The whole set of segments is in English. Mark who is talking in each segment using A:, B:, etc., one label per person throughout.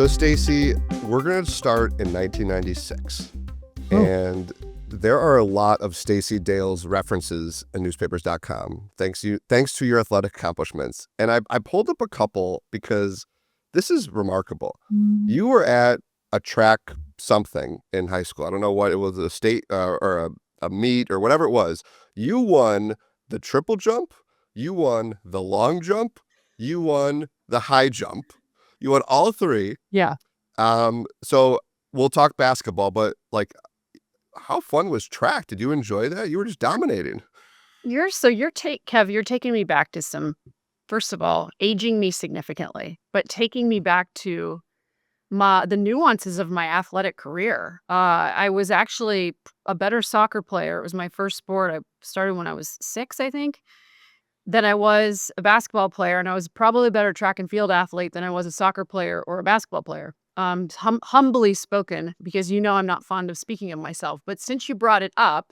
A: So, Stacey, we're going to start in 1996. And there are a lot of Stacey Dales references in newspapers.com, thanks to your athletic accomplishments. And I pulled up a couple because this is remarkable. You were at a track something in high school. I don't know what it was, a state or a meet or whatever it was. You won the triple jump. You won the long jump. You won the high jump. You won all three.
B: Yeah.
A: So we'll talk basketball, but how fun was track? Did you enjoy that? You were just dominating.
B: Kev, you're taking me back to some, first of all, aging me significantly, but taking me back to the nuances of my athletic career. I was actually a better soccer player. It was my first sport. I started when I was 6, I think. Then I was a basketball player, and I was probably a better track and field athlete than I was a soccer player or a basketball player. Humbly spoken, because I'm not fond of speaking of myself. But since you brought it up,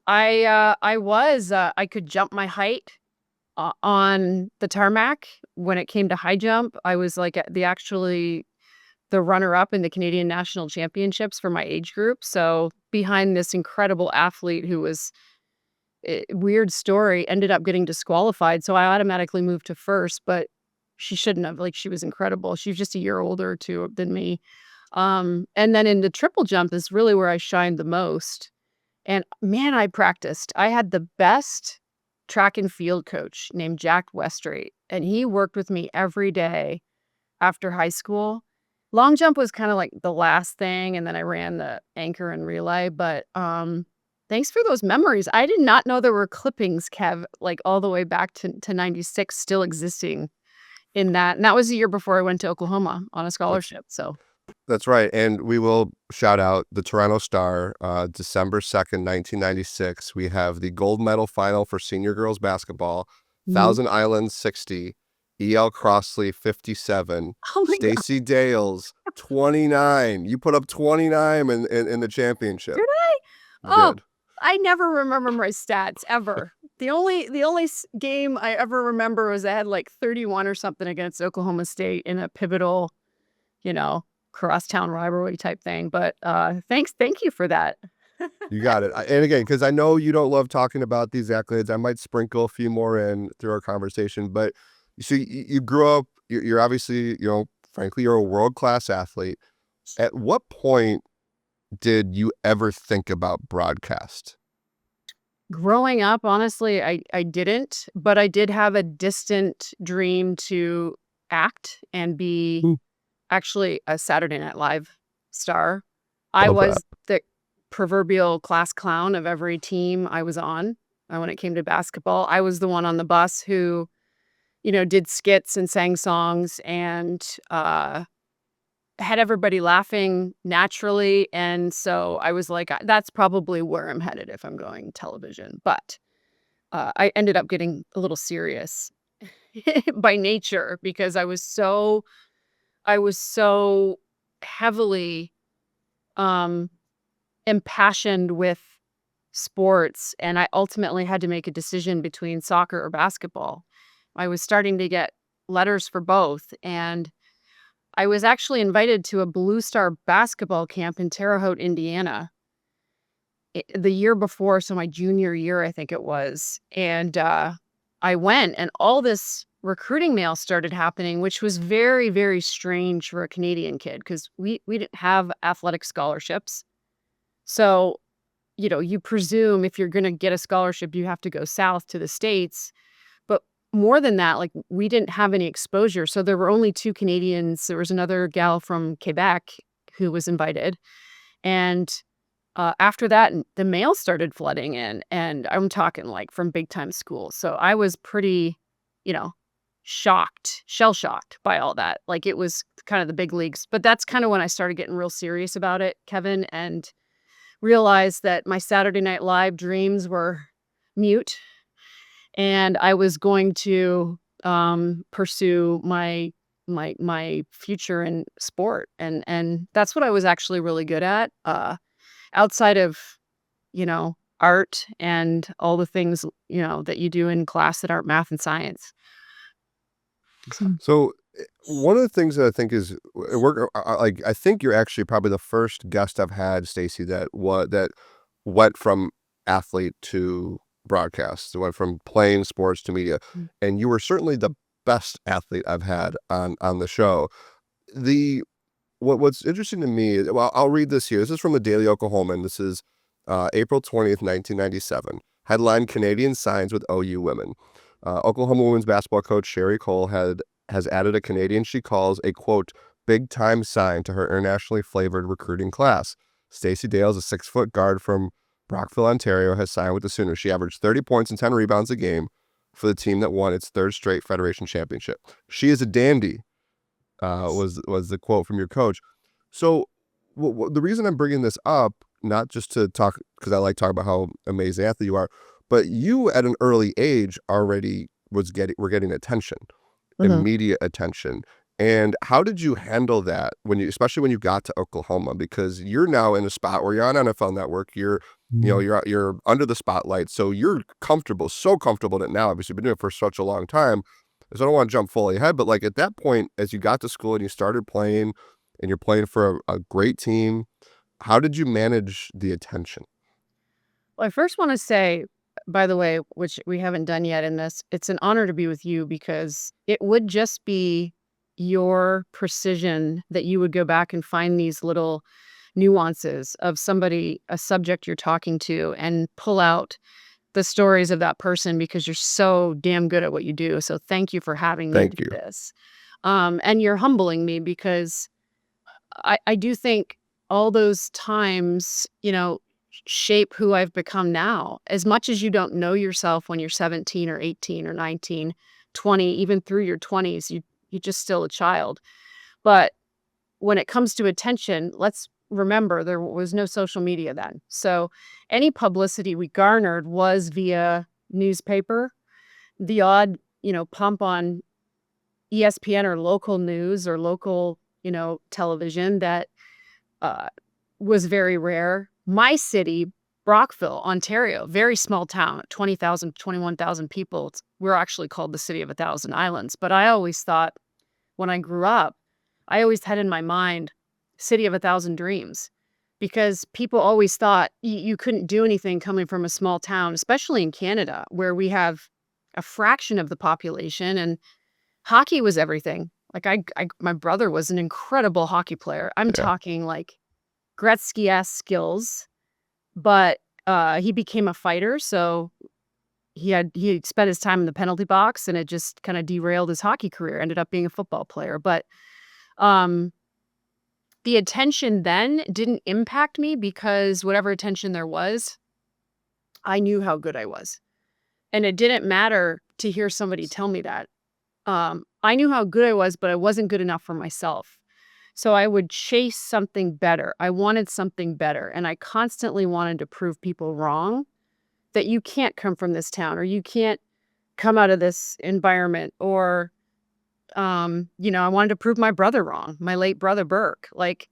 B: I could jump my height on the tarmac. When it came to high jump, I was the runner-up in the Canadian National Championships for my age group. So behind this incredible athlete who was, weird story, ended up getting disqualified. So I automatically moved to first, but she shouldn't have. She was incredible. She was just a year older than me. And then in the triple jump is really where I shined the most. And man, I practiced. I had the best track and field coach named Jack Westrate, and he worked with me every day after high school. Long jump was kind of like the last thing, and then I ran the anchor and relay. But thanks for those memories. I did not know there were clippings, Kev, all the way back to 96 still existing in that. And that was the year before I went to Oklahoma on a scholarship.
A: That's right. And we will shout out the Toronto Star, December 2nd, 1996. We have the gold medal final for senior girls basketball, Thousand Islands 60, E.L. Crossley 57, Stacey Dales 29. You put up 29 in the championship.
B: Did I? Oh, I never remember my stats ever. The only game I ever remember was I had 31 or something against Oklahoma State in a pivotal, crosstown rivalry type thing. But thank you for that.
A: You got it. And again, because I know you don't love talking about these accolades, I might sprinkle a few more in through our conversation. But so you grew up, you're obviously, frankly, you're a world-class athlete. At what point did you ever think about broadcast?
B: Growing up, honestly, I didn't, but I did have a distant dream to act and be actually a Saturday Night Live star. I was the proverbial class clown of every team I was on. When it came to basketball, I was the one on the bus who, did skits and sang songs and had everybody laughing naturally. And so I was like, that's probably where I'm headed if I'm going television. But I ended up getting a little serious by nature because I was so heavily impassioned with sports, and I ultimately had to make a decision between soccer or basketball. I was starting to get letters for both, and I was actually invited to a Blue Star basketball camp in Terre Haute, Indiana, the year before, so my junior year, I think it was. And I went, and all this recruiting mail started happening, which was very, very strange for a Canadian kid because we didn't have athletic scholarships. So, you presume if you're going to get a scholarship, you have to go south to the States. But more than that, we didn't have any exposure. So there were only 2 Canadians. There was another gal from Quebec who was invited. And after that, the mail started flooding in. And I'm talking from big time schools. So I was pretty, shell shocked by all that. It was kind of the big leagues. But that's kind of when I started getting real serious about it, Kevin, and realized that my Saturday Night Live dreams were mute. And I was going to pursue my future in sport. And that's what I was actually really good at. Outside of, art and all the things, that you do in class that aren't math and science.
A: So One of the things that I think is I think you're actually probably the first guest I've had, Stacey, that went from athlete to broadcast. It went from playing sports to media, and you were certainly the best athlete I've had on the show. What's interesting to me, well, I'll read this here. This is from the Daily Oklahoman. This is April 20th, 1997. Headline: Canadian signs with OU women. Oklahoma women's basketball coach Sherry Cole has added a Canadian she calls a, quote, big-time sign to her internationally flavored recruiting class. Stacey Dales, a 6-foot guard from Brockville, Ontario, has signed with the Sooners. She averaged 30 points and 10 rebounds a game for the team that won its third straight Federation Championship. She is a dandy, was the quote from your coach. So the reason I'm bringing this up, not just to talk, because I like talking about how amazing athlete you are, but you at an early age already were getting attention, immediate attention. And how did you handle that especially when you got to Oklahoma? Because you're now in a spot where you're on NFL Network, you're under the spotlight, so you're so comfortable in it now. Obviously, you've been doing it for such a long time. So I don't want to jump fully ahead, but like at that point, as you got to school and you started playing, and you're playing for a great team, how did you manage the attention?
B: Well, I first want to say, by the way, which we haven't done yet in this, it's an honor to be with you because it would just be your precision that you would go back and find these little nuances of a subject you're talking to, and pull out the stories of that person because you're so damn good at what you do. So thank you for having me
A: Thank
B: do
A: you.
B: this. And you're humbling me because I do think all those times, shape who I've become now. As much as you don't know yourself when you're 17 or 18 or 19, 20, even through your 20s, you're just still a child. But when it comes to attention, let's remember there was no social media then. So any publicity we garnered was via newspaper, the odd, pump on ESPN or local news or local, television that was very rare. My city, Brockville, Ontario, very small town, 20,000, 21,000 people. We're actually called the City of 1,000 Islands. But I always thought when I grew up, I always had in my mind City of 1,000 Dreams, because people always thought you couldn't do anything coming from a small town, especially in Canada, where we have a fraction of the population and hockey was everything. Like my brother was an incredible hockey player. I'm talking like Gretzky-esque skills, but he became a fighter, so he spent his time in the penalty box, and it just kind of derailed his hockey career. Ended up being a football player, but the attention then didn't impact me because whatever attention there was, I knew how good I was, and it didn't matter to hear somebody tell me that. I knew how good I was, but I wasn't good enough for myself. So I would chase something better. I wanted something better. And I constantly wanted to prove people wrong, that you can't come from this town, or you can't come out of this environment. Or, I wanted to prove my brother wrong, my late brother, Burke. Like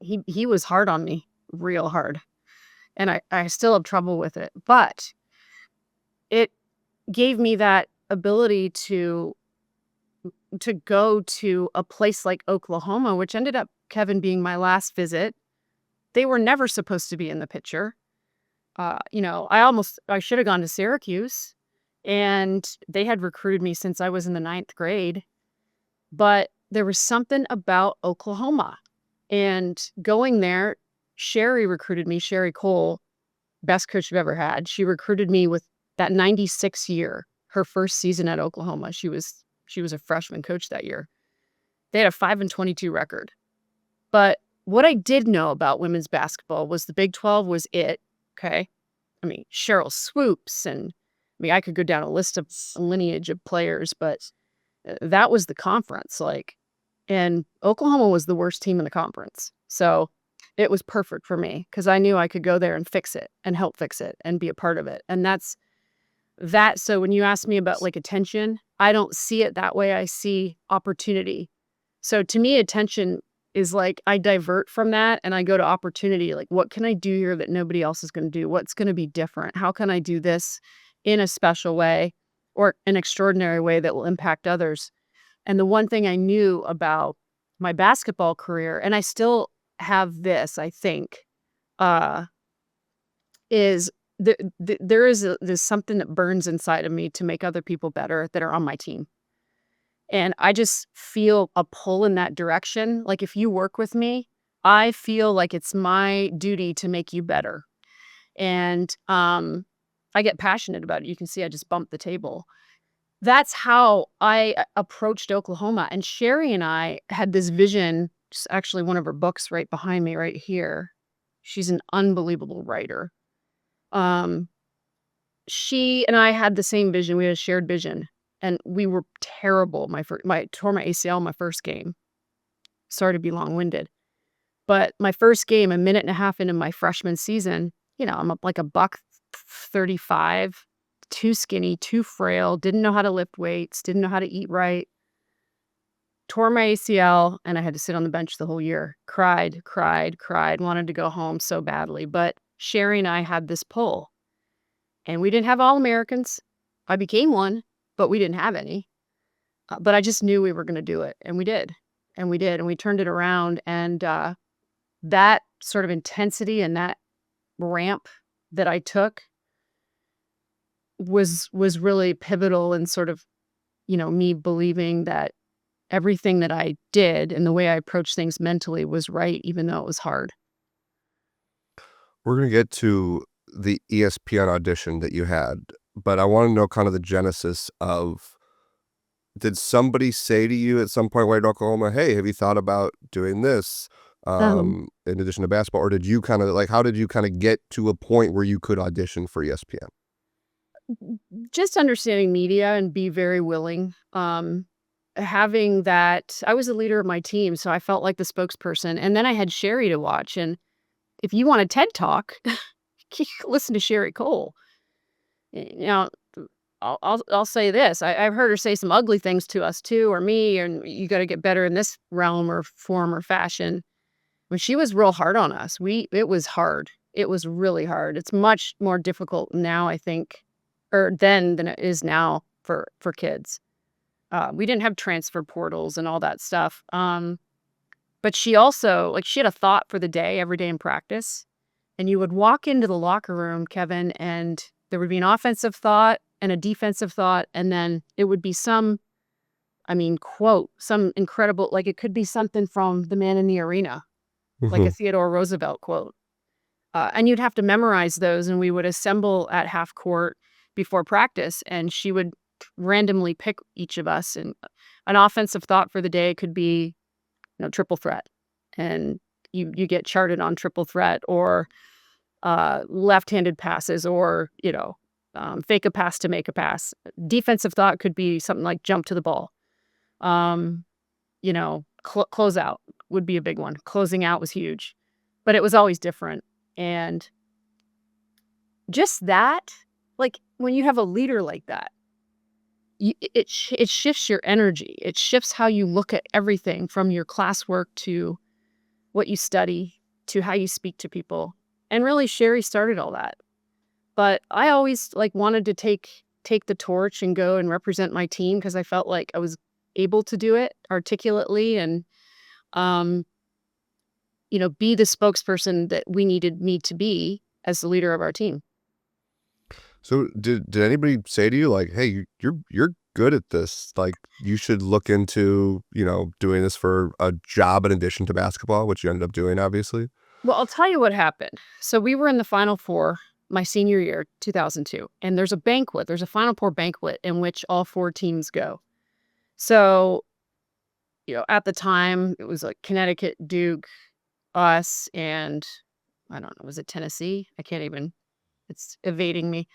B: he was hard on me, real hard. And I still have trouble with it. But it gave me that ability to go to a place like Oklahoma, which ended up, Kevin, being my last visit. They were never supposed to be in the picture. I should have gone to Syracuse, and they had recruited me since I was in the 9th grade. But there was something about Oklahoma, and going there, Sherry recruited me, Sherry Cole, best coach I've ever had. She recruited me with that 96 year, her first season at Oklahoma. She was a freshman coach that year. They had a 5-22 record. But what I did know about women's basketball was the Big 12 was it. Okay. I mean, Cheryl Swoops, and I could go down a lineage of players, but that was the conference. And Oklahoma was the worst team in the conference. So it was perfect for me because I knew I could go there and fix it and help fix it and be a part of it. And that's that. So when you ask me about attention, I don't see it that way. I see opportunity. So to me, attention is I divert from that and I go to opportunity. What can I do here that nobody else is going to do? What's going to be different? How can I do this in a special way or an extraordinary way that will impact others? And the one thing I knew about my basketball career, and I still have this, I think, uh, is there's something that burns inside of me to make other people better that are on my team. And I just feel a pull in that direction. Like if you work with me, I feel like it's my duty to make you better. And I get passionate about it. You can see I just bumped the table. That's how I approached Oklahoma. And Sherry and I had this vision. It's actually one of her books right behind me, right here. She's an unbelievable writer. Um, she and I had the same vision. We had a shared vision, and we were terrible. My tore my ACL my first game. Sorry to be long-winded, but my first game, a minute and a half into my freshman season, I'm up like a $135, too skinny, too frail, didn't know how to lift weights, didn't know how to eat right. Tore my ACL, and I had to sit on the bench the whole year. Cried, wanted to go home so badly. But Sherry and I had this pull, and we didn't have All-Americans. I became one, but we didn't have any. But I just knew we were going to do it, and we did. And we turned it around. And that sort of intensity and that ramp that I took was really pivotal in sort of, me believing that everything that I did and the way I approached things mentally was right, even though it was hard.
A: We're going to get to the ESPN audition that you had, but I want to know kind of the genesis of, did somebody say to you at some point while you're in Oklahoma, hey, have you thought about doing this in addition to basketball? Or did you kind of how did you kind of get to a point where you could audition for ESPN?
B: Just understanding media and be very willing. Having that, I was the leader of my team, so I felt like the spokesperson. And then I had Sherry to watch. And if you want a TED Talk, listen to Sherry Cole. I'll say this. I've heard her say some ugly things to us too, or me, and you got to get better in this realm or form or fashion. When she was real hard on us, it was hard. It was really hard. It's much more difficult now, I think, or then than it is now for kids. We didn't have transfer portals and all that stuff. But she also, she had a thought for the day every day in practice. And you would walk into the locker room, Kevin, and there would be an offensive thought and a defensive thought. And then it would be quote, some incredible, it could be something from The Man in the Arena, like a Theodore Roosevelt quote. And you'd have to memorize those. And we would assemble at half court before practice. And she would randomly pick each of us. And an offensive thought for the day could be, triple threat. And you get charted on triple threat, or left-handed passes, or, fake a pass to make a pass. Defensive thought could be something like jump to the ball. Close out would be a big one. Closing out was huge, but it was always different. And just that, when you have a leader like that, it shifts your energy. It shifts how you look at everything, from your classwork to what you study to how you speak to people. And really, Sherry started all that. But I always wanted to take the torch and go and represent my team, because I felt like I was able to do it articulately and, be the spokesperson that we needed me to be as the leader of our team.
A: So did anybody say to you hey, you're good at this, you should look into doing this for a job in addition to basketball, which you ended up doing, obviously?
B: Well, I'll tell you what happened. So we were in the Final Four my senior year, 2002, and there's a Final Four banquet in which all 4 teams go. So at the time it was Connecticut, Duke, us, and I don't know, was it Tennessee? I can't even, it's evading me.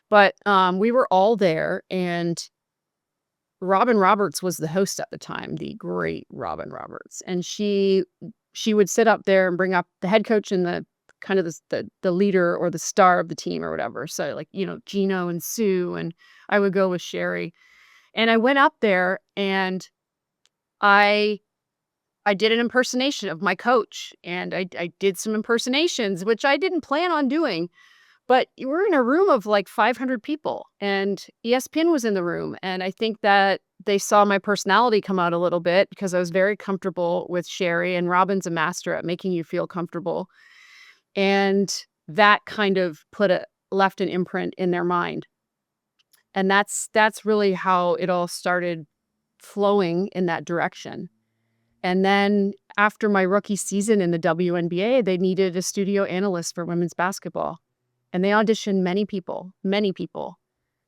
B: But we were all there, and Robin Roberts was the host at the time, the great Robin Roberts. And she would sit up there and bring up the head coach and the kind of the leader or the star of the team or whatever. So Gino and Sue, and I would go with Sherry. And I went up there and I did an impersonation of my coach, and I did some impersonations, which I didn't plan on doing. But you were in a room of like 500 people, and ESPN was in the room. And I think that they saw my personality come out a little bit because I was very comfortable with Sherry, and Robin's a master at making you feel comfortable. And that kind of left an imprint in their mind. And that's really how it all started flowing in that direction. And then after my rookie season in the WNBA, they needed a studio analyst for women's basketball. And they auditioned many people,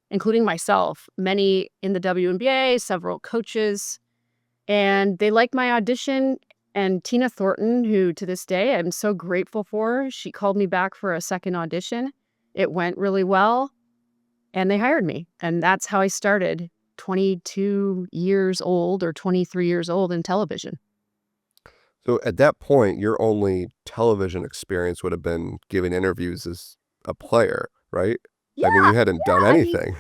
B: including myself, many in the WNBA, several coaches. And they liked my audition. And Tina Thornton, who to this day I'm so grateful for, she called me back for a second audition. It went really well. And they hired me. And that's how I started, 22 years old or 23 years old in television.
A: So at that point, your only television experience would have been giving interviews as a player, right?
B: Yeah,
A: I mean, you hadn't done anything.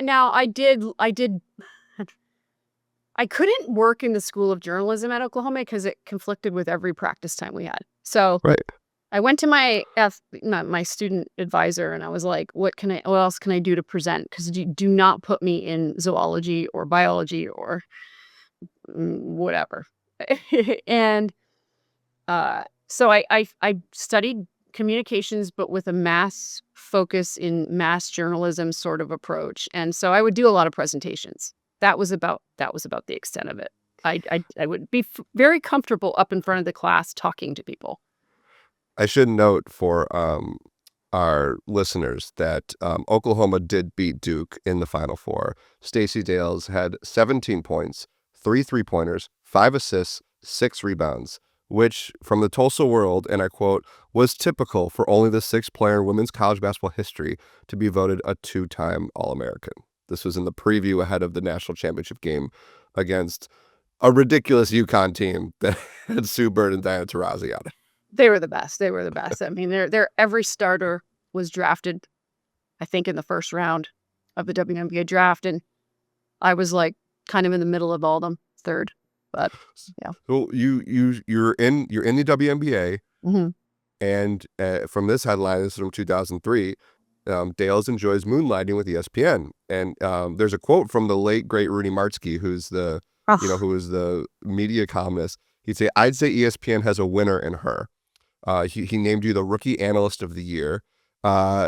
B: Now I did. I couldn't work in the School of Journalism at Oklahoma because it conflicted with every practice time we had. So
A: Right.
B: I went to my student advisor, and I was like, what else can I do to present? Because do not put me in zoology or biology or whatever. And so I studied communications, but with a mass focus in mass journalism sort of approach. And so I would do a lot of presentations. That was about the extent of it. I would be very comfortable up in front of the class talking to people.
A: I should note for our listeners that Oklahoma did beat Duke in the Final Four. Stacey Dales had 17 points, 3 3-pointers, 5 assists, 6 rebounds, which from the Tulsa World, and I quote, was typical for only the 6th player in women's college basketball history to be voted a 2-time All-American. This was in the preview ahead of the national championship game against a ridiculous UConn team that had Sue Bird and Diana Taurasi on it.
B: They were the best. I mean, every starter was drafted, I think, in the first round of the WNBA draft, and I was like kind of in the middle of all of them, third. But yeah.
A: So you're in the WNBA,
B: Mm-hmm.
A: and from this headline, this is from 2003. Dales enjoys moonlighting with ESPN, and there's a quote from the late great Rudy Martzke, who's who was the media columnist. He'd say, "I'd say ESPN has a winner in her. He named you the rookie analyst of the year.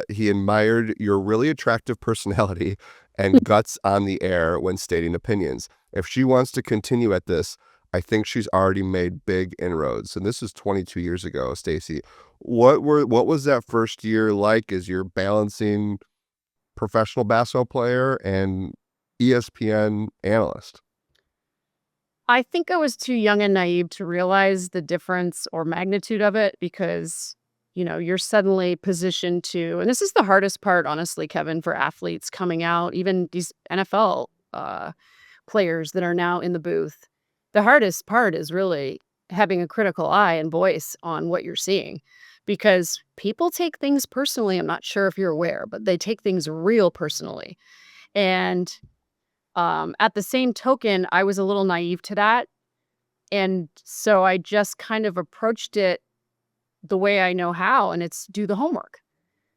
A: He admired your really attractive personality and guts on the air when stating opinions. If she wants to continue at this, I think she's already made big inroads." And this is 22 years ago, Stacey. What was that first year like as you're balancing professional basketball player and ESPN analyst?
B: I think I was too young and naive to realize the difference or magnitude of it because, you're suddenly positioned to, and this is the hardest part, honestly, Kevin, for athletes coming out, even these NFL players that are now in the booth. The hardest part is really having a critical eye and voice on what you're seeing because people take things personally. I'm not sure if you're aware, but they take things real personally. And at the same token, I was a little naive to that. And so I just kind of approached it the way I know how, and it's do the homework.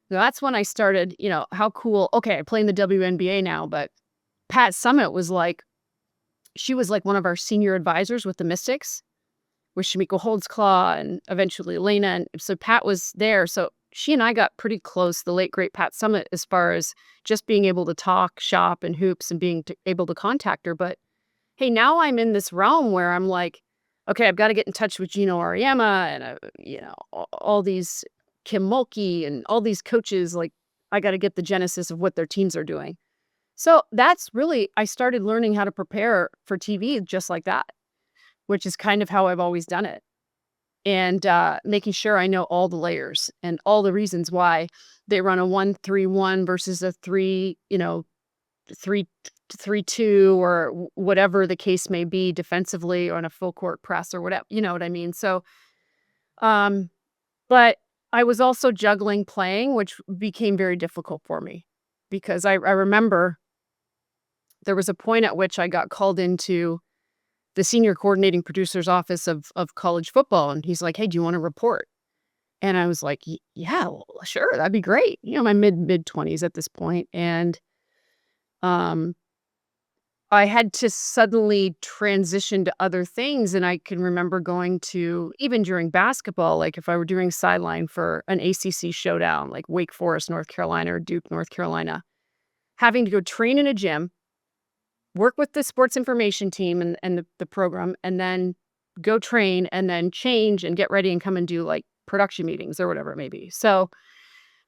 B: So that's when I started, how cool. Okay, I play in the WNBA now, but Pat Summitt was like, she was like one of our senior advisors with the Mystics, with Shamiko Holdsclaw and eventually Elena. And so Pat was there. So she and I got pretty close, the late, great Pat Summitt, as far as just being able to talk shop and hoops and being able to contact her. But hey, now I'm in this realm where I'm like, okay, I've got to get in touch with Gino Auriemma and, all these Kim Mulkey and all these coaches. Like, I got to get the genesis of what their teams are doing. So that's really, I started learning how to prepare for TV just like that, which is kind of how I've always done it. And making sure I know all the layers and all the reasons why they run a 1-3-1 versus a 3-2 or whatever the case may be defensively or on a full court press or whatever, you know what I mean? So, but I was also juggling playing, which became very difficult for me because I remember there was a point at which I got called into the senior coordinating producer's office of college football. And he's like, hey, do you want to report? And I was like, yeah, well, sure, that'd be great. My mid 20s at this point. And um, I had to suddenly transition to other things. And I can remember going to, even during basketball, like if I were doing sideline for an ACC showdown, like Wake Forest, North Carolina, or Duke, North Carolina, having to go train in a gym, work with the sports information team and the program, and then go train and then change and get ready and come and do like production meetings or whatever it may be. So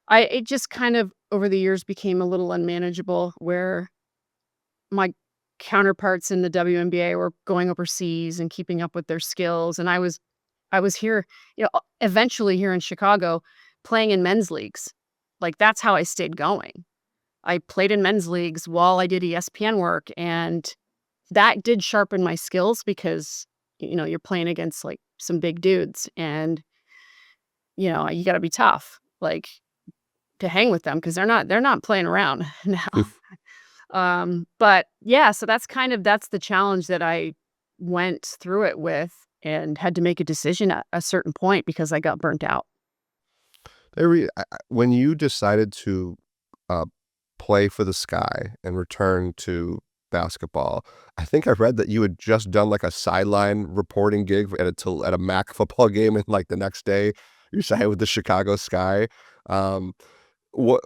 B: it just kind of over the years became a little unmanageable where my counterparts in the WNBA were going overseas and keeping up with their skills. And I was here, eventually here in Chicago playing in men's leagues. Like that's how I stayed going. I played in men's leagues while I did ESPN work, and that did sharpen my skills because, you're playing against like some big dudes and, you got to be tough, like to hang with them because they're not playing around now. But yeah, so that's the challenge that I went through it with and had to make a decision at a certain point because I got burnt out.
A: When you decided to uh, play for the Sky and return to basketball, I think I read that you had just done like a sideline reporting gig at a MAC football game, and like the next day you signed with the Chicago Sky. Um, what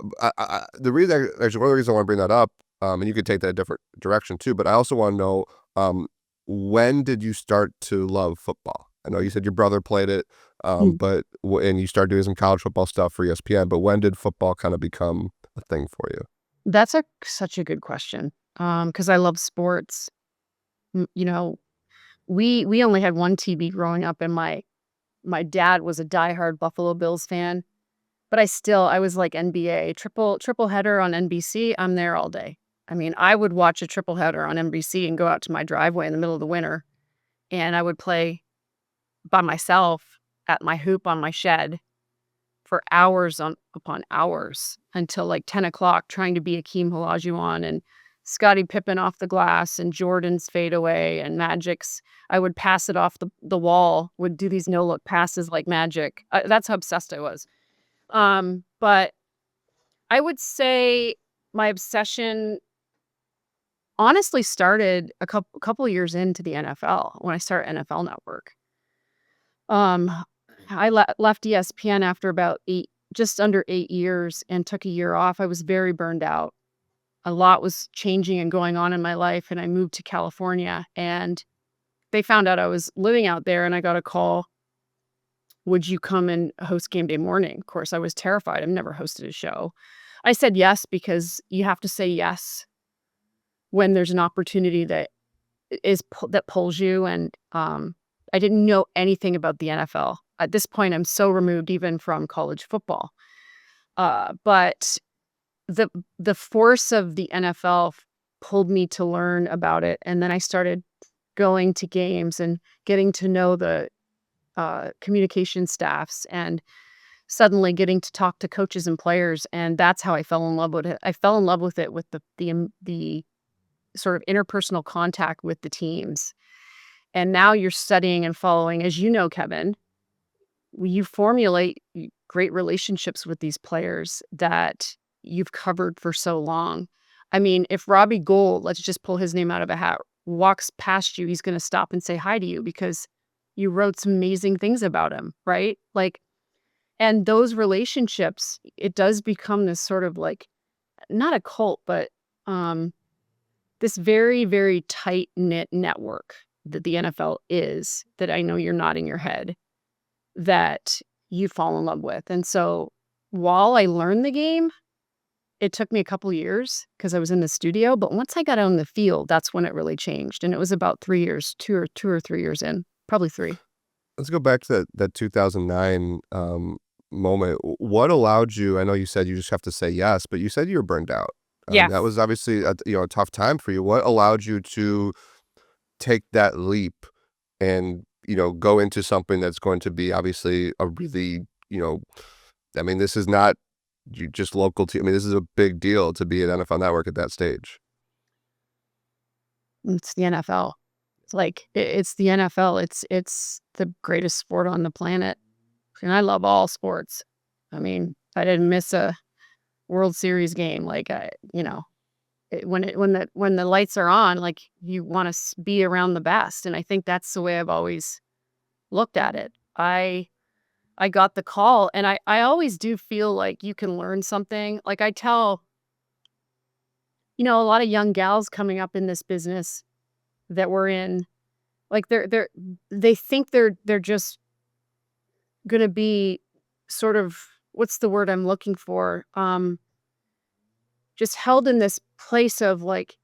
A: the reason actually one of the reasons I want to bring that up, and you could take that a different direction too, but I also want to know, when did you start to love football? I know you said your brother played it,
B: Mm.
A: and you started doing some college football stuff for ESPN, but when did football kind of become a thing for you?
B: That's such a good question. Because I love sports. M you know, we only had one TV growing up, and my dad was a diehard Buffalo Bills fan, but I was like NBA, triple header on NBC, I'm there all day. I mean, I would watch a triple header on NBC and go out to my driveway in the middle of the winter, and I would play by myself at my hoop on my shed for hours upon hours until like 10 o'clock, trying to be Akeem Olajuwon and Scottie Pippen off the glass and Jordan's fadeaway and Magic's. I would pass it off the wall, would do these no look passes like Magic. That's how obsessed I was. But I would say my obsession honestly started a couple years into the NFL when I started NFL Network. Um, I left ESPN after about just under 8 years, and took a year off. I was very burned out. A lot was changing and going on in my life, and I moved to California, and they found out I was living out there, and I got a call, "Would you come and host Game Day Morning?" Of course, I was terrified. I've never hosted a show. I said yes because you have to say yes when there's an opportunity that pulls you, and, I didn't know anything about the NFL. At this point, I'm so removed even from college football. But the the force of the NFL pulled me to learn about it, and then I started going to games and getting to know the, communication staffs, and suddenly getting to talk to coaches and players, and that's how I fell in love with it. I fell in love with it with the sort of interpersonal contact with the teams. And now you're studying and following, as you know, Kevin, you formulate great relationships with these players that you've covered for so long. I mean, if Robbie Gould, let's just pull his name out of a hat, walks past you, he's going to stop and say hi to you because you wrote some amazing things about him, right? Like, and those relationships, it does become this sort of like, not a cult, but um, this very, very tight knit network that the NFL is, that I know you're nodding your head, that you fall in love with. And so while I learned the game, it took me a couple years because I was in the studio. But once I got out in the field, that's when it really changed. And it was about 3 years, two or 3 years in, probably three.
A: Let's go back to that 2009 moment. What allowed you? I know you said you just have to say yes, but you said you were burned out. That
B: Yes.
A: was obviously a tough time for you. What allowed you to take that leap and go into something that's going to be obviously a really I mean, this is not just local team. I mean, this is a big deal to be at NFL Network at that stage.
B: It's the NFL. It's like it's the NFL. It's the greatest sport on the planet. And I love all sports. I mean, I didn't miss a World Series game. Like, when the lights are on, like, you want to be around the best. And I think that's the way I've always looked at it. I got the call, and I always do feel like you can learn something. Like, I tell, a lot of young gals coming up in this business that we're in, like, they think they're just gonna be sort of, what's the word I'm looking for? Just held in this place of, like,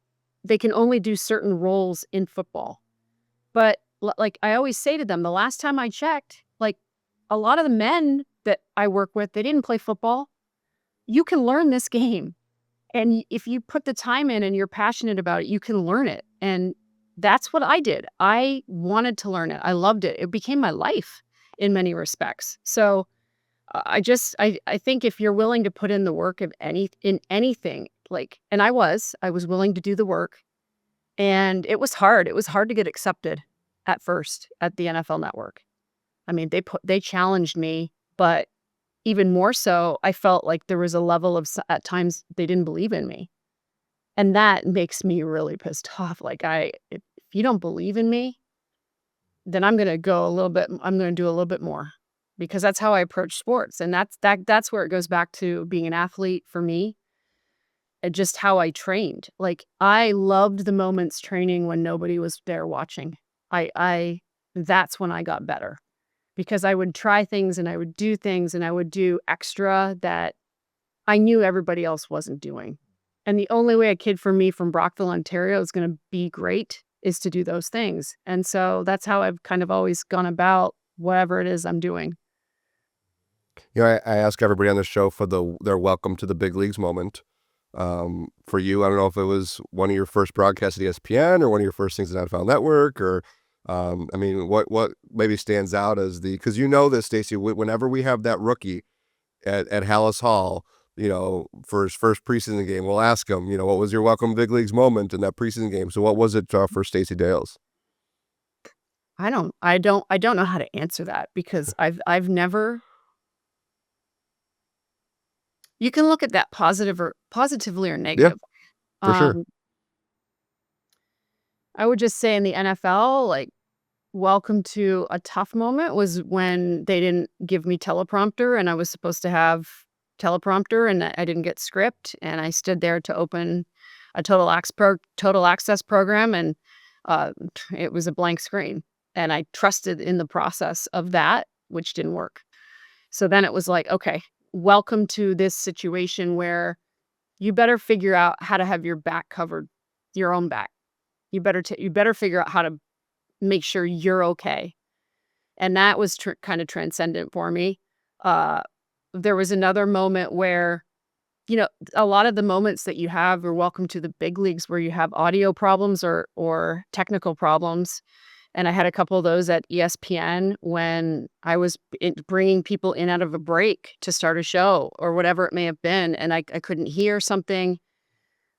B: they can only do certain roles in football. But like I always say to them, the last time I checked, like, a lot of the men that I work with, they didn't play football. You can learn this game. And if you put the time in and you're passionate about it, you can learn it. And that's what I did. I wanted to learn it. I loved it. It became my life in many respects. So I think if you're willing to put in the work in anything, like, and I was willing to do the work, and it was hard. It was hard to get accepted at first at the NFL Network. I mean, they challenged me, but even more so, I felt like there was a level of, at times, they didn't believe in me. And that makes me really pissed off. Like, if you don't believe in me, then I'm going to do a little bit more, because that's how I approach sports. And that's where it goes back to being an athlete for me, and just how I trained. Like, I loved the moments training when nobody was there watching. That's when I got better, because I would try things and I would do things and I would do extra that I knew everybody else wasn't doing. And the only way a kid for me from Brockville, Ontario is going to be great is to do those things. And so that's how I've kind of always gone about whatever it is I'm doing.
A: I ask everybody on the show for their welcome to the big leagues moment. For you, I don't know if it was one of your first broadcasts at ESPN or one of your first things at NFL Network, or I mean, what maybe stands out as because this, Stacey, whenever we have that rookie at Hallis Hall, for his first preseason game, we'll ask him, what was your welcome to big leagues moment in that preseason game? So what was it for Stacey Dales?
B: I don't know how to answer that, because I've never. You can look at that positively or negative.
A: Yeah, for sure.
B: I would just say in the NFL, like, welcome to a tough moment was when they didn't give me teleprompter, and I was supposed to have teleprompter, and I didn't get script, and I stood there to open a total access program, and it was a blank screen, and I trusted in the process of that, which didn't work. So then it was like, okay, welcome to this situation where you better figure out how to have your back covered, your own back. You better figure out how to make sure you're okay. And that was kind of transcendent for me. There was another moment where, a lot of the moments that you have are welcome to the big leagues, where you have audio problems or technical problems. And I had a couple of those at ESPN when I was bringing people in out of a break to start a show or whatever it may have been, and I couldn't hear something.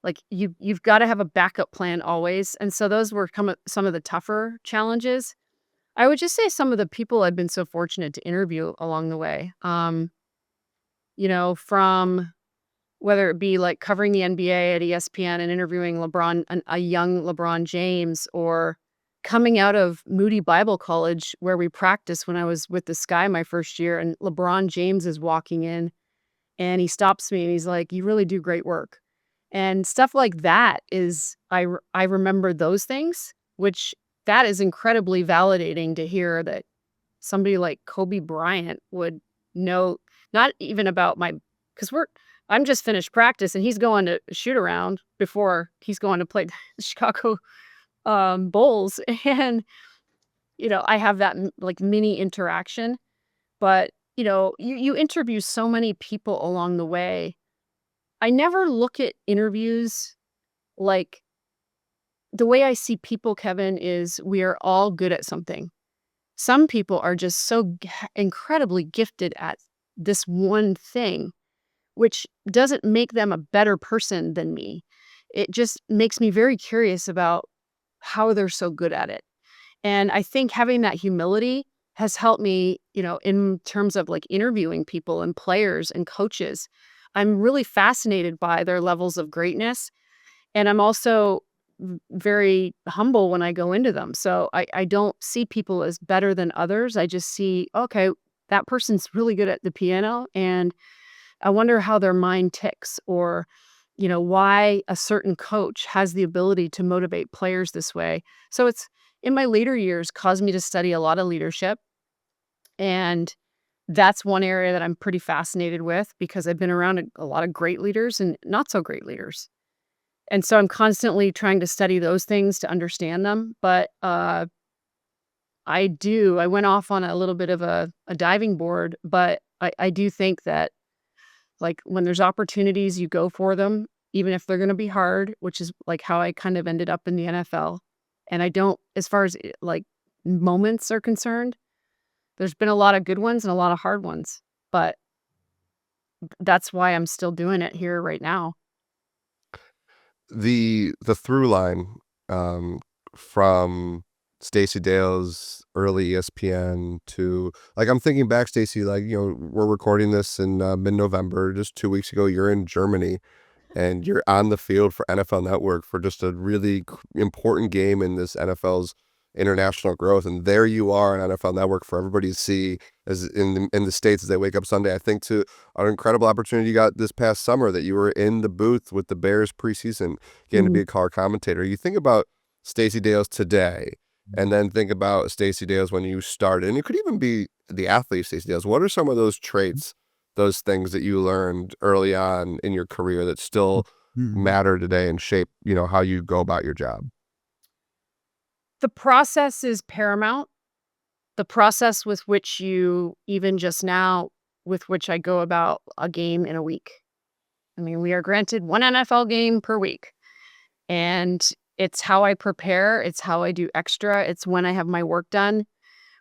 B: Like, you've got to have a backup plan always. And so those were some of the tougher challenges. I would just say some of the people I've been so fortunate to interview along the way, from whether it be like covering the NBA at ESPN and interviewing a young LeBron James, or coming out of Moody Bible College where we practiced when I was with the Sky my first year, and LeBron James is walking in and he stops me and he's like, "You really do great work." And stuff like that I remember those things, which that is incredibly validating to hear that somebody like Kobe Bryant would know, not even about because I'm just finished practice and he's going to shoot around before he's going to play the Chicago Bulls. And, I have that like mini interaction, but you interview so many people along the way. I never look at interviews like the way I see people, Kevin, is we are all good at something. Some people are just so incredibly gifted at this one thing, which doesn't make them a better person than me. It just makes me very curious about how they're so good at it. And I think having that humility has helped me, in terms of like interviewing people and players and coaches. I'm really fascinated by their levels of greatness. And I'm also very humble when I go into them. So I don't see people as better than others. I just see, okay, that person's really good at the piano. And I wonder how their mind ticks, or, why a certain coach has the ability to motivate players this way. So it's in my later years caused me to study a lot of leadership. And that's one area that I'm pretty fascinated with because I've been around a lot of great leaders and not so great leaders. And so I'm constantly trying to study those things to understand them. But I went off on a little bit of a diving board, but I do think that like when there's opportunities, you go for them, even if they're going to be hard, which is like how I kind of ended up in the NFL. And I don't, as far as like moments are concerned, there's been a lot of good ones and a lot of hard ones, but that's why I'm still doing it here right now.
A: The through line um, from Stacey Dales early ESPN to, like, I'm thinking back, Stacey, like, we're recording this in mid-November, just 2 weeks ago. You're in Germany and you're on the field for NFL Network for just a really important game in this NFL's international growth. And there you are on NFL Network for everybody to see as in the States as they wake up Sunday. I think to an incredible opportunity you got this past summer that you were in the booth with the Bears preseason, getting to be a color commentator. You think about Stacey Dales today, and then think about Stacey Dales when you started, and it could even be the athlete Stacey Dales. What are some of those traits, those things that you learned early on in your career that still matter today and shape, how you go about your job?
B: The process is paramount. The process with which you, even just now, with which I go about a game in a week. I mean, we are granted one NFL game per week. And it's how I prepare. It's how I do extra. It's when I have my work done.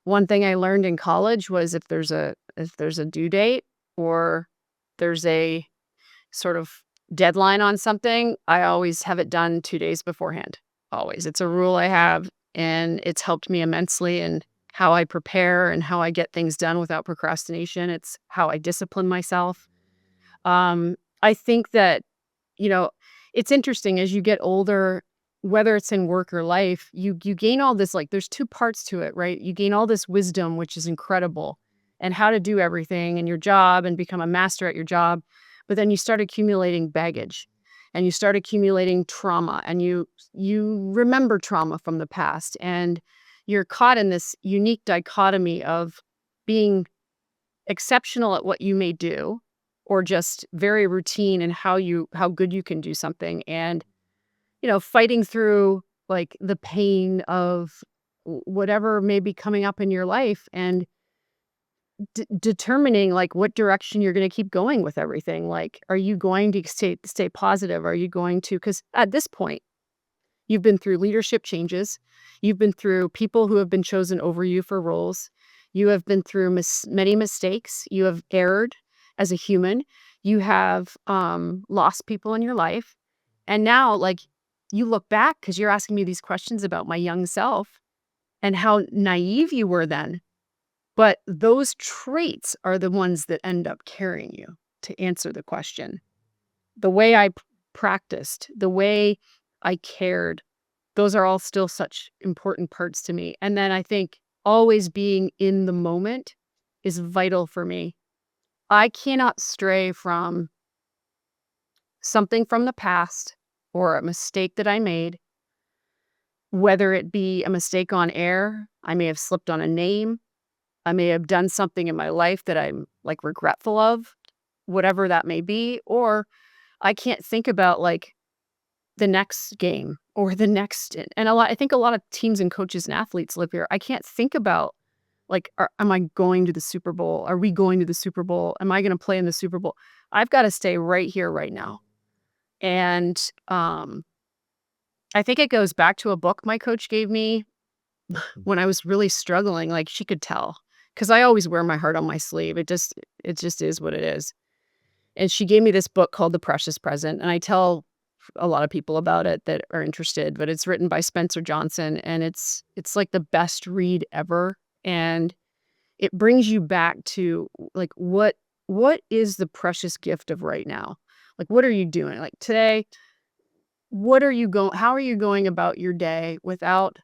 B: One thing I learned in college was if there's a due date or there's a sort of deadline on something, I always have it done 2 days beforehand. Always. It's a rule I have, and it's helped me immensely in how I prepare and how I get things done without procrastination. It's how I discipline myself. I think that, you know, it's interesting as you get older, whether it's in work or life, you gain all this, like, there's two parts to it, right? You gain all this wisdom, which is incredible, and how to do everything in your job and become a master at your job. But then you start accumulating baggage and you start accumulating trauma, and you remember trauma from the past, and you're caught in this unique dichotomy of being exceptional at what you may do or just very routine in how good you can do something, and fighting through like the pain of whatever may be coming up in your life, and determining like what direction you're going to keep going with everything. Like, are you going to stay positive? Are you going to, because at this point you've been through leadership changes, you've been through people who have been chosen over you for roles, you have been through many mistakes, you have erred as a human, you have lost people in your life, and now like you look back because you're asking me these questions about my young self and how naive you were then. But those traits are the ones that end up carrying you to answer the question. The way I practiced, the way I cared, those are all still such important parts to me. And then I think always being in the moment is vital for me. I cannot stray from something from the past or a mistake that I made, whether it be a mistake on air. I may have slipped on a name. I may have done something in my life that I'm like regretful of, whatever that may be. Or I can't think about like the next game or the next, and I think a lot of teams and coaches and athletes live here. I can't think about like, am I going to the Super Bowl? Are we going to the Super Bowl? Am I going to play in the Super Bowl? I've got to stay right here, right now. And I think it goes back to a book my coach gave me when I was really struggling. Like, she could tell because I always wear my heart on my sleeve. It just is what it is. And she gave me this book called The Precious Present, and I tell a lot of people about it that are interested, but it's written by Spencer Johnson, and it's like the best read ever. And it brings you back to like what is the precious gift of right now? Like, what are you doing? Like today, how are you going about your day without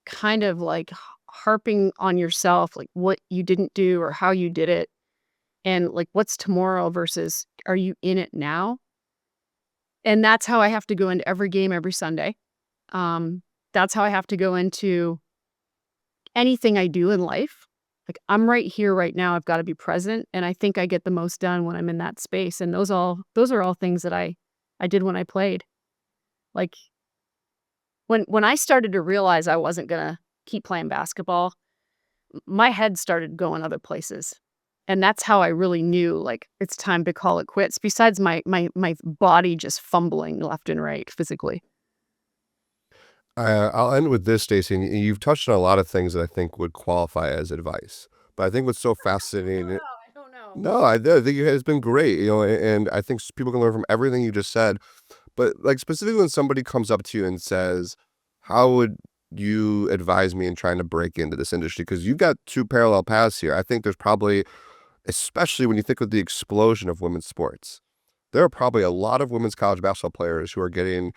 B: kind of like harping on yourself, like what you didn't do or how you did it? And like, what's tomorrow versus are you in it now? And that's how I have to go into every game every Sunday. That's how I have to go into anything I do in life. Like I'm right here right now. I've got to be present. And I think I get the most done when I'm in that space. And those are all things that I did when I played. Like when I started to realize I wasn't gonna keep playing basketball, my head started going other places. And that's how I really knew like it's time to call it quits, besides my body just fumbling left and right physically.
A: I'll end with this, Stacey. And you've touched on a lot of things that I think would qualify as advice. But I think what's so fascinating.
B: I don't know.
A: No, I think it's been great, and I think people can learn from everything you just said. But like specifically when somebody comes up to you and says, "How would you advise me in trying to break into this industry?" Because you've got two parallel paths here. I think there's probably, especially when you think of the explosion of women's sports, there are probably a lot of women's college basketball players who are getting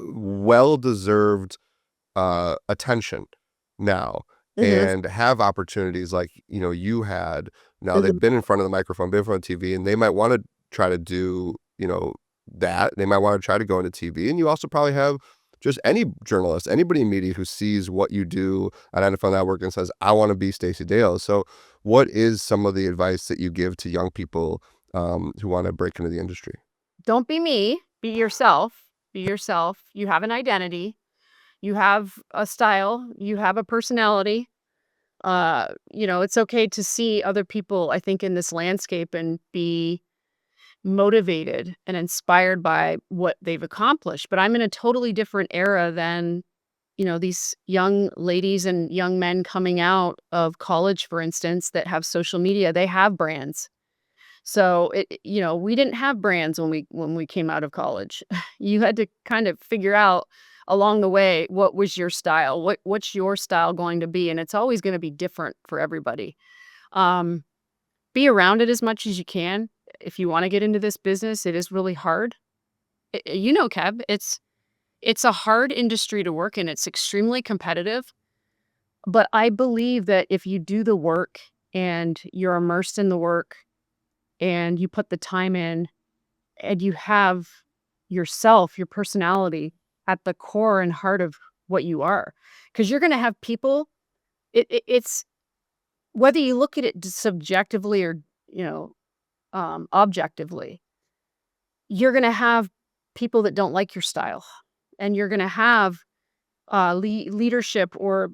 A: well-deserved attention now
B: Mhm,
A: and have opportunities like you had. Now they've
B: mhm.
A: been in front of the microphone, been in front of TV, and they might want to try to do that. They might want to try to go into TV. And you also probably have just any journalist, anybody in media who sees what you do on NFL Network and says, "I want to be Stacey Dales." So what is some of the advice that you give to young people who want to break into the industry?
B: Don't be me. Be yourself. Be yourself. You have an identity. You have a style. You have a personality. It's okay to see other people, I think, in this landscape and be motivated and inspired by what they've accomplished. But I'm in a totally different era than, these young ladies and young men coming out of college, for instance, that have social media. They have brands. So we didn't have brands when we came out of college. You had to kind of figure out along the way what was your style, what's your style going to be, and it's always going to be different for everybody. Um, be around it as much as you can. If you want to get into this business, it is really hard. Kev, it's a hard industry to work in. It's extremely competitive, but I believe that if you do the work and you're immersed in the work and you put the time in and you have yourself, your personality at the core and heart of what you are. Because you're going to have people, it's whether you look at it subjectively or, objectively, you're going to have people that don't like your style. And you're going to have leadership or,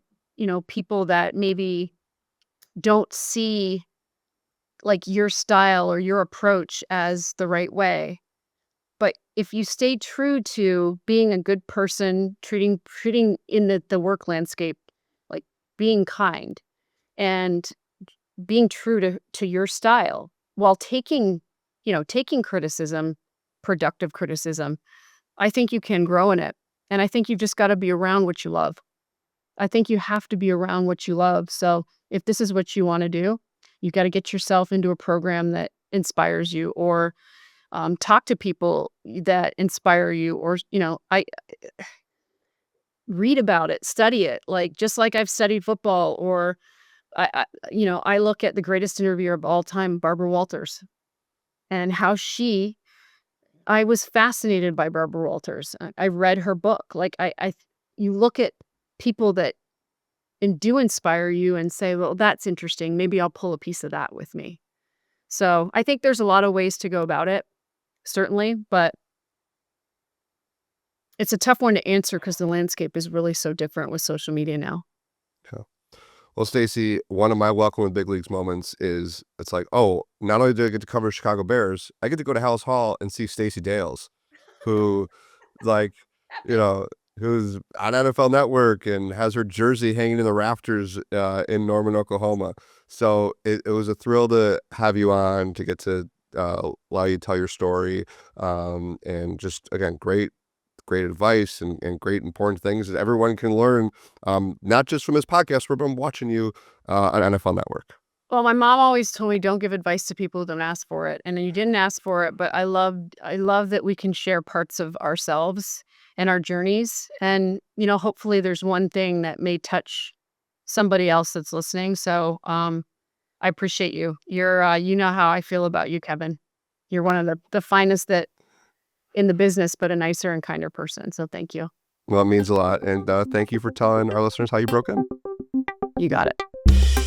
B: people that maybe don't see like your style or your approach as the right way. But if you stay true to being a good person, treating in the work landscape, like being kind and being true to your style while taking criticism, productive criticism, I think you can grow in it. And I think you've just got to be around what you love. I think you have to be around what you love. So if this is what you want to do, you got to get yourself into a program that inspires you or talk to people that inspire you or I read about it, study it, like just like I've studied football or I look at the greatest interviewer of all time, Barbara Walters, and how I was fascinated by Barbara Walters. I read her book. Like you look at people that and do inspire you and say, well, that's interesting, maybe I'll pull a piece of that with me. So I think there's a lot of ways to go about it, certainly, but it's a tough one to answer because the landscape is really so different with social media now.
A: Yeah. Well, Stacey, one of my welcome in big leagues moments is it's like, oh, not only do I get to cover Chicago Bears, I get to go to Hallis Hall and see Stacey Dales, who, like, you know, who's on NFL Network and has her jersey hanging in the rafters in Norman, Oklahoma. So it was a thrill to have you on to get to allow you to tell your story, and just again, great great advice and great important things that everyone can learn, not just from this podcast, but from watching you on NFL Network.
B: Well, my mom always told me don't give advice to people who don't ask for it. And you didn't ask for it, but I love that we can share parts of ourselves and our journeys. And, hopefully there's one thing that may touch somebody else that's listening. So I appreciate you. You're you know how I feel about you, Kevin. You're one of the finest that in the business, but a nicer and kinder person. So thank you.
A: Well, it means a lot. And thank you for telling our listeners how you broke in.
B: You got it.